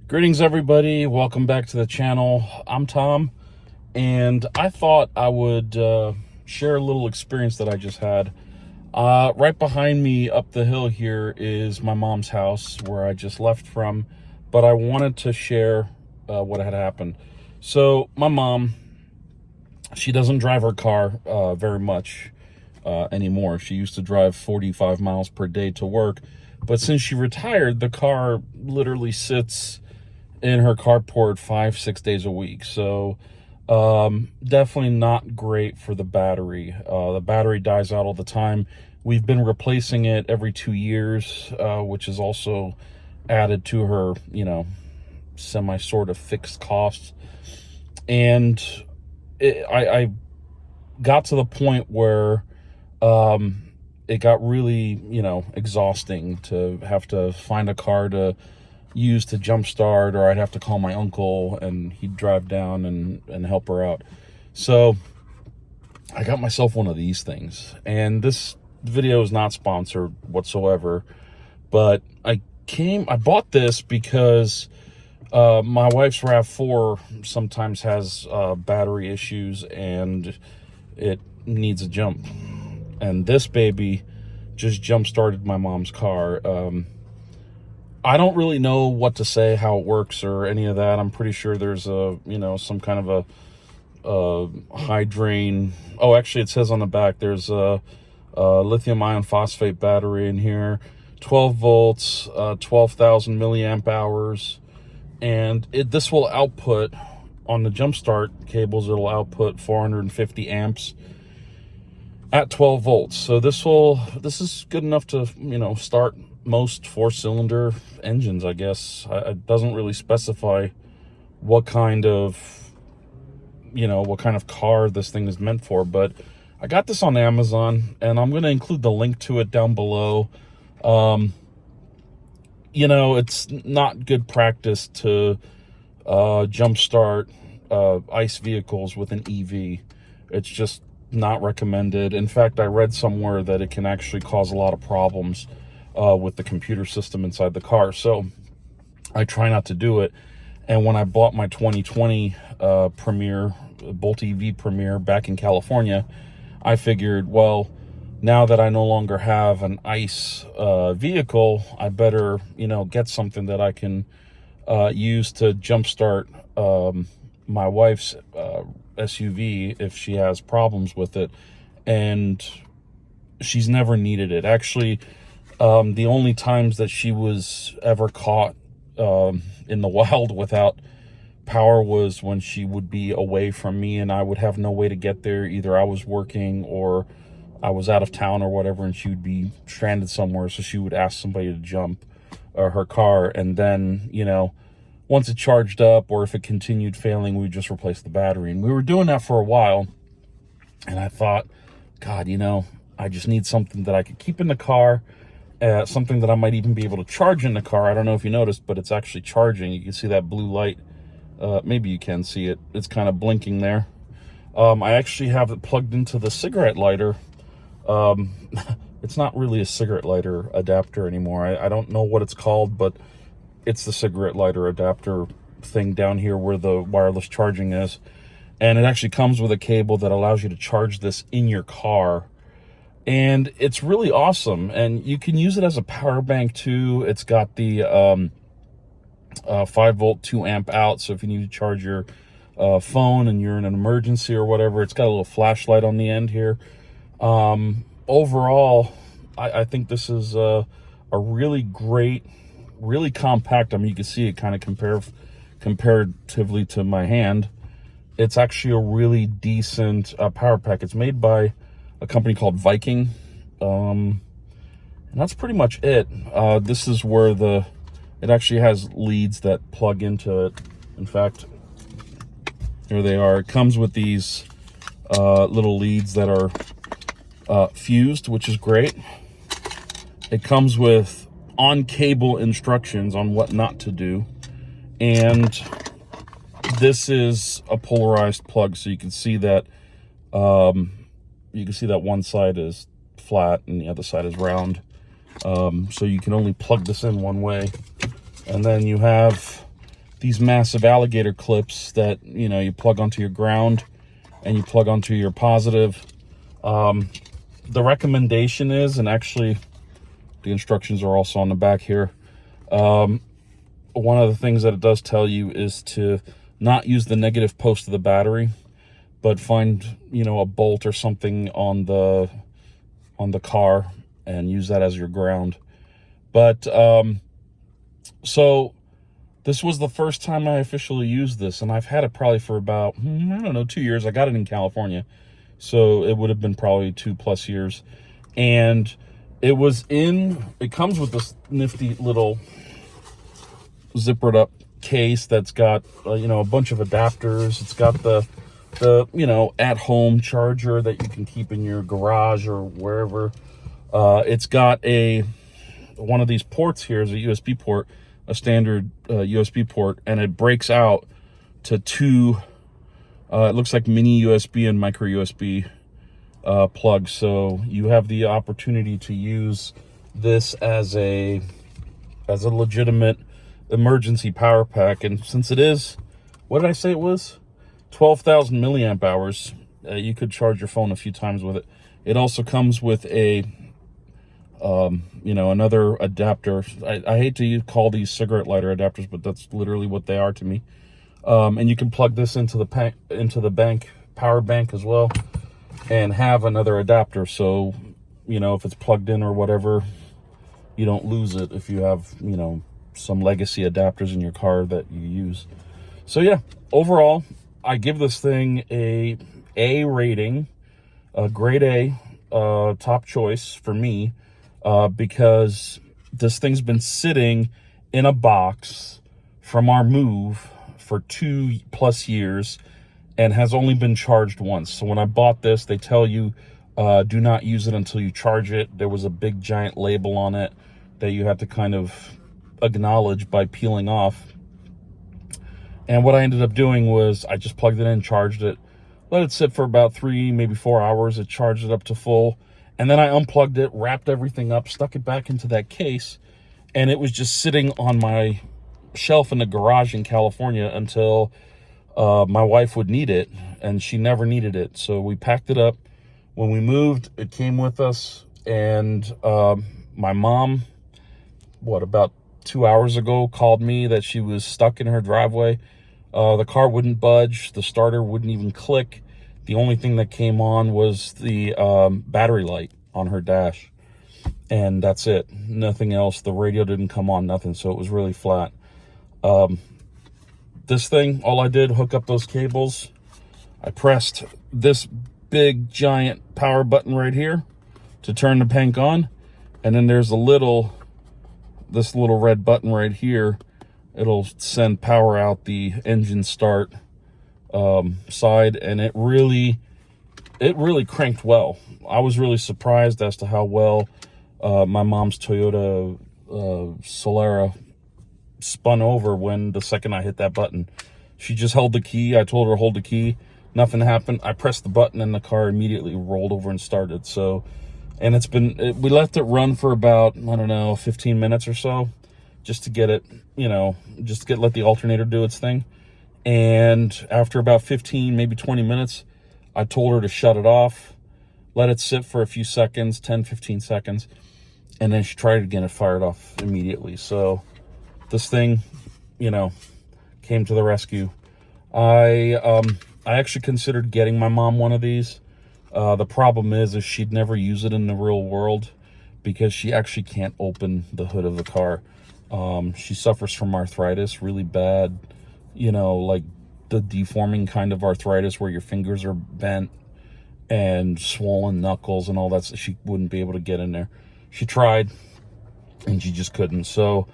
Greetings, everybody. Welcome back to the channel. I'm Tom, and I thought I would share a little experience that I just had. Right behind me up the hill here is my mom's house where I just left from, but I wanted to share what had happened. So my mom, she doesn't drive her car very much anymore. She used to drive 45 miles per day to work, but since she retired, the car literally sits in her carport 5-6 days a week. So definitely not great for the battery. The battery dies out all the time. We've been replacing it every 2 years, which is also added to her, semi sort of fixed costs. And I got to the point where it got really, exhausting to have to find a car to use to jumpstart, or I'd have to call my uncle and he'd drive down and help her out. So I got myself one of these things, and this video is not sponsored whatsoever, but I bought this because my wife's RAV4 sometimes has battery issues and it needs a jump, and this baby just jump started my mom's car. I don't really know what to say, how it works or any of that. I'm pretty sure there's some kind of a high drain. Oh, actually it says on the back there's a lithium ion phosphate battery in here, 12 volts, 12,000 milliamp hours. And this will output, on the jumpstart cables, it'll output 450 amps at 12 volts. So this is good enough to, start most 4-cylinder engines, I guess. It doesn't really specify what kind of car this thing is meant for, but I got this on Amazon, and I'm going to include the link to it down below. It's not good practice to jumpstart ICE vehicles with an EV. It's just not recommended. In fact, I read somewhere that it can actually cause a lot of problems with the computer system inside the car. So I try not to do it. And when I bought my 2020 Premier, Bolt EV Premier back in California, I figured, well, now that I no longer have an ICE vehicle, I better, get something that I can use to jumpstart my wife's SUV if she has problems with it. And she's never needed it. Actually, the only times that she was ever caught in the wild without power was when she would be away from me and I would have no way to get there. Either I was working or I was out of town or whatever, and she would be stranded somewhere. So she would ask somebody to jump her car, and then, once it charged up or if it continued failing, we would just replace the battery. And we were doing that for a while, and I thought, God, I just need something that I could keep in the car, something that I might even be able to charge in the car. I don't know if you noticed, but it's actually charging. You can see that blue light. Maybe you can see it. It's kind of blinking there. I actually have it plugged into the cigarette lighter. It's not really a cigarette lighter adapter anymore. I don't know what it's called, but it's the cigarette lighter adapter thing down here where the wireless charging is. And it actually comes with a cable that allows you to charge this in your car. And it's really awesome. And you can use it as a power bank too. It's got the 5-volt, 2-amp out. So if you need to charge your phone and you're in an emergency or whatever, it's got a little flashlight on the end here. Overall, I think this is a really great, really compact. I mean, you can see it kind of comparatively to my hand. It's actually a really decent power pack. It's made by a company called Viking, and that's pretty much it. This is where it actually has leads that plug into it. In fact, here they are. It comes with these little leads that are fused, which is great. It comes with on-cable instructions on what not to do, and this is a polarized plug, so you can see that one side is flat and the other side is round. So you can only plug this in one way. And then you have these massive alligator clips that, you know, you plug onto your ground and you plug onto your positive. The recommendation is, and actually the instructions are also on the back here. One of the things that it does tell you is to not use the negative post of the battery, but find, you know, a bolt or something on the car and use that as your ground. But so this was the first time I officially used this, and I've had it probably for about, I don't know, 2 years. I got it in California, so it would have been probably 2+ years. And it comes with this nifty little zippered up case that's got, you know, a bunch of adapters. It's got the you know, at-home charger that you can keep in your garage or wherever. It's got one of these ports here is a USB port, a standard USB port, and it breaks out to two, it looks like mini USB and micro USB plugs. So you have the opportunity to use this as a legitimate emergency power pack. And since it is, what did I say it was? 12,000 milliamp hours. You could charge your phone a few times with it. It also comes with a you know, another adapter. I hate to call these cigarette lighter adapters, but that's literally what they are to me. And you can plug this into the bank power bank as well, and have another adapter. So, you know, if it's plugged in or whatever, you don't lose it if you have, you know, some legacy adapters in your car that you use. So yeah, overall, I give this thing a A rating, a grade A, top choice for me. Because this thing's been sitting in a box from our move for 2+ years and has only been charged once. So when I bought this, they tell you, do not use it until you charge it. There was a big giant label on it that you had to kind of acknowledge by peeling off. And what I ended up doing was I just plugged it in, charged it, let it sit for about 3, maybe 4 hours. It charged it up to full. And then I unplugged it, wrapped everything up, stuck it back into that case, and it was just sitting on my shelf in the garage in California until my wife would need it, and she never needed it. So we packed it up. When we moved, it came with us, and my mom, about 2 hours ago, called me that she was stuck in her driveway. The car wouldn't budge. The starter wouldn't even click. The only thing that came on was the battery light on her dash. And that's it. Nothing else. The radio didn't come on, nothing. So it was really flat. This thing, all I did, hook up those cables. I pressed this big, giant power button right here to turn the tank on. And then there's this little red button right here. It'll send power out the engine start side, and it really cranked well. I was really surprised as to how well my mom's Toyota Solara spun over when the second I hit that button. She just held the key. I told her hold the key. Nothing happened. I pressed the button and the car immediately rolled over and started. So, and we left it run for about, I don't know, 15 minutes or so, just to get it, you know, let the alternator do its thing. And after about 15, maybe 20 minutes, I told her to shut it off, let it sit for a few seconds, 10, 15 seconds. And then she tried it again and fired off immediately. So this thing, you know, came to the rescue. I actually considered getting my mom one of these. The problem is she'd never use it in the real world because she actually can't open the hood of the car. She suffers from arthritis really bad. You know, like the deforming kind of arthritis where your fingers are bent and swollen knuckles and all that. So she wouldn't be able to get in there. She tried and she just couldn't. So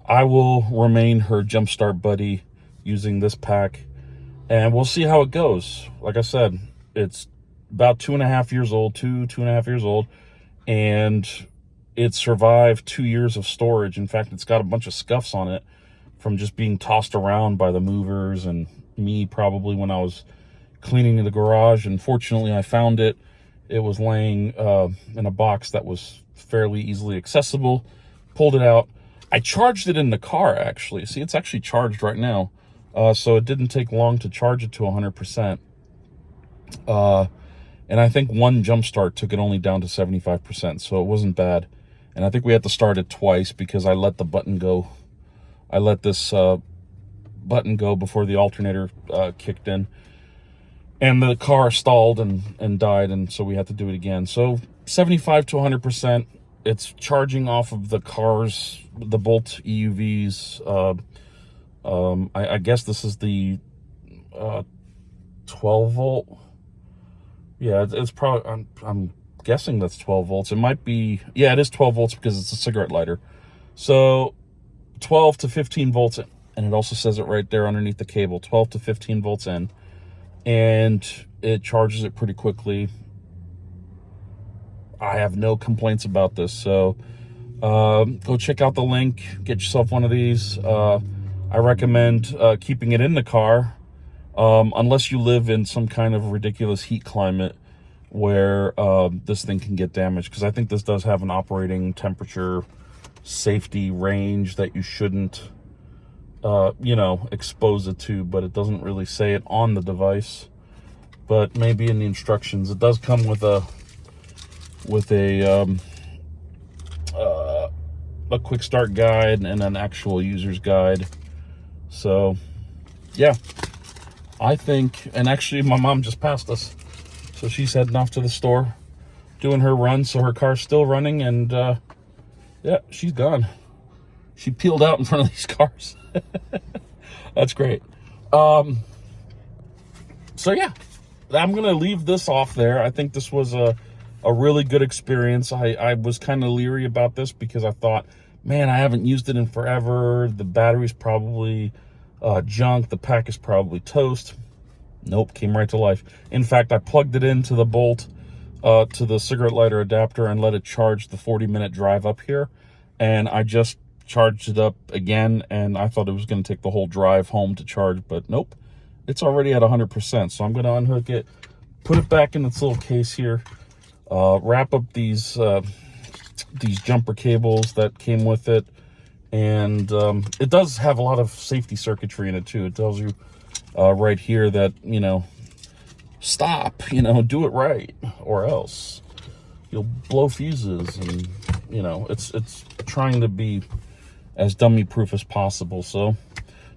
I will remain her jumpstart buddy using this pack, and we'll see how it goes. Like I said, it's about 2.5 years old, 2.5 years old, and it survived 2 years of storage. In fact, it's got a bunch of scuffs on it from just being tossed around by the movers and me probably when I was cleaning the garage. And fortunately, I found it. It was laying in a box that was fairly easily accessible. Pulled it out. I charged it in the car, actually. See, it's actually charged right now. So it didn't take long to charge it to 100%. And I think one jump start took it only down to 75%, so it wasn't bad. And I think we had to start it twice because I let the button go. I let this button go before the alternator kicked in. And the car stalled and died, and so we had to do it again. So 75 to 100%. It's charging off of the car's, the Bolt EUVs. I guess this is the 12 volt. Yeah, it's probably, I'm guessing that's 12 volts. It might be, yeah, it is 12 volts because it's a cigarette lighter. So 12 to 15 volts in, and it also says it right there underneath the cable, 12 to 15 volts in, and it charges it pretty quickly. I have no complaints about this. So go check out the link, get yourself one of these. I recommend keeping it in the car. Unless you live in some kind of ridiculous heat climate where this thing can get damaged, because I think this does have an operating temperature safety range that you shouldn't, expose it to, but it doesn't really say it on the device. But maybe in the instructions, it does come with a quick start guide and an actual user's guide. So, yeah. I think, and actually my mom just passed us, so she's heading off to the store, doing her run, so her car's still running, and yeah, she's gone. She peeled out in front of these cars. That's great. So yeah, I'm gonna leave this off there. I think this was a really good experience. I was kind of leery about this because I thought, man, I haven't used it in forever. The battery's probably junk. The pack is probably toast. Nope, came right to life. In fact, I plugged it into the Bolt, to the cigarette lighter adapter, and let it charge the 40-minute drive up here. And I just charged it up again, and I thought it was going to take the whole drive home to charge, but nope, it's already at 100%. So I'm going to unhook it, put it back in its little case here, wrap up these jumper cables that came with it. And it does have a lot of safety circuitry in it too. It tells you right here that, stop, do it right, or else you'll blow fuses. And, it's trying to be as dummy proof as possible. So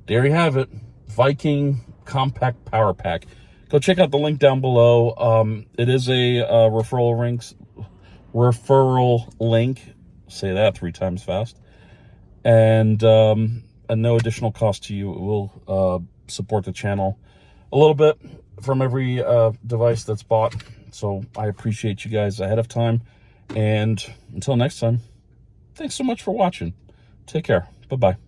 there you have it. Viking Compact Power Pack. Go check out the link down below. It is a referral link. Say that 3 times fast. And no additional cost to you. It will support the channel a little bit from every device that's bought. So I appreciate you guys ahead of time. And until next time, thanks so much for watching. Take care. Bye-bye.